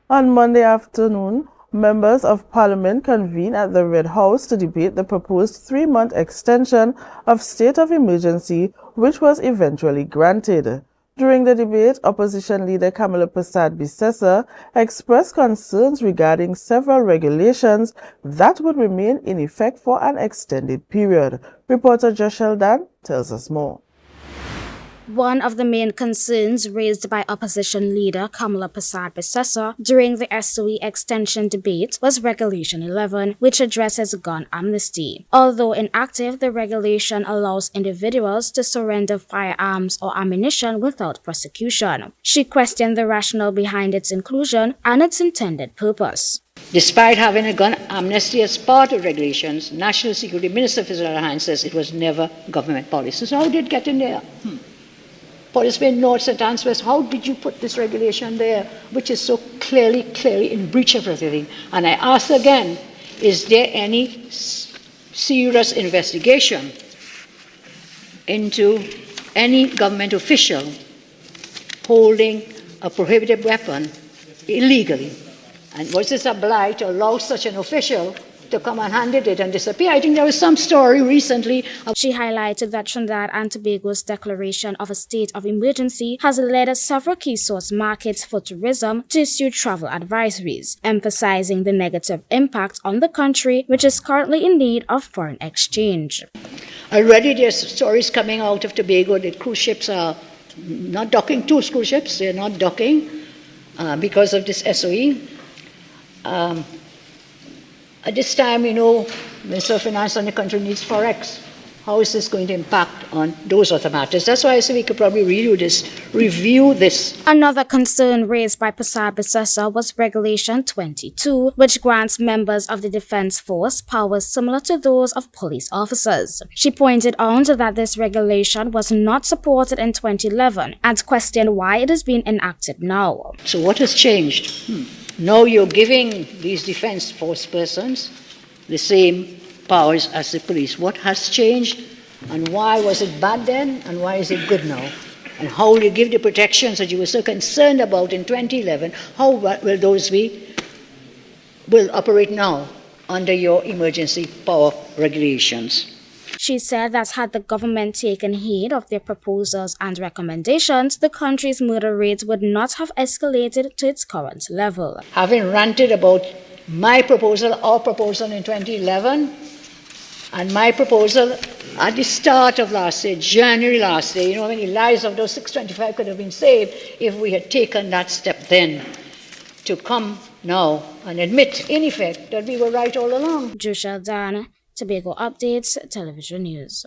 On Monday afternoon, members of Parliament convened at the Red House to debate the proposed 3-month extension of state of emergency, which was eventually granted. During the debate, opposition leader Kamla Persad-Bissessar expressed concerns regarding several regulations that would remain in effect for an extended period. Reporter Joeshel Dann tells us more. One of the main concerns raised by opposition leader Kamla Persad-Bissessar during the SOE extension debate was Regulation 11, which addresses gun amnesty. Although inactive, the regulation allows individuals to surrender firearms or ammunition without prosecution. She questioned the rationale behind its inclusion and its intended purpose. Despite having a gun amnesty as part of regulations, National Security Minister Leader Kamla says it was never government policy. So how did it get in there? Policemen North and Answers, how did you put this regulation there, which is so clearly in breach of everything? And I ask again, is there any serious investigation into any government official holding a prohibited weapon illegally? And was this a blight to allow such an official to come and hand it and disappear? I think there was some story recently. She highlighted that Trinidad and Tobago's declaration of a state of emergency has led several key source markets for tourism to issue travel advisories, emphasizing the negative impact on the country, which is currently in need of foreign exchange. Already there's stories coming out of Tobago that cruise ships are not docking, 2 cruise ships, they're not docking because of this SOE. At this time, Minister of Finance and the country needs Forex. How is this going to impact on those other matters? That's why I say we could probably review this. Another concern raised by Persad-Bissessar was Regulation 22, which grants members of the Defense Force powers similar to those of police officers. She pointed out that this regulation was not supported in 2011 and questioned why it is being enacted now. So what has changed? Now you're giving these Defense Force persons the same powers as the police. What has changed, and why was it bad then, and why is it good now? And how will you give the protections that you were so concerned about in 2011? How will those will operate now under your emergency power regulations? She said that had the government taken heed of their proposals and recommendations, the country's murder rate would not have escalated to its current level. Having ranted about my proposal, our proposal in 2011, and my proposal at the start of last year, January last year, how many lives of those 625 could have been saved if we had taken that step then, to come now and admit, in effect, that we were right all along. Joeshel Dann, Tobago Updates Television News.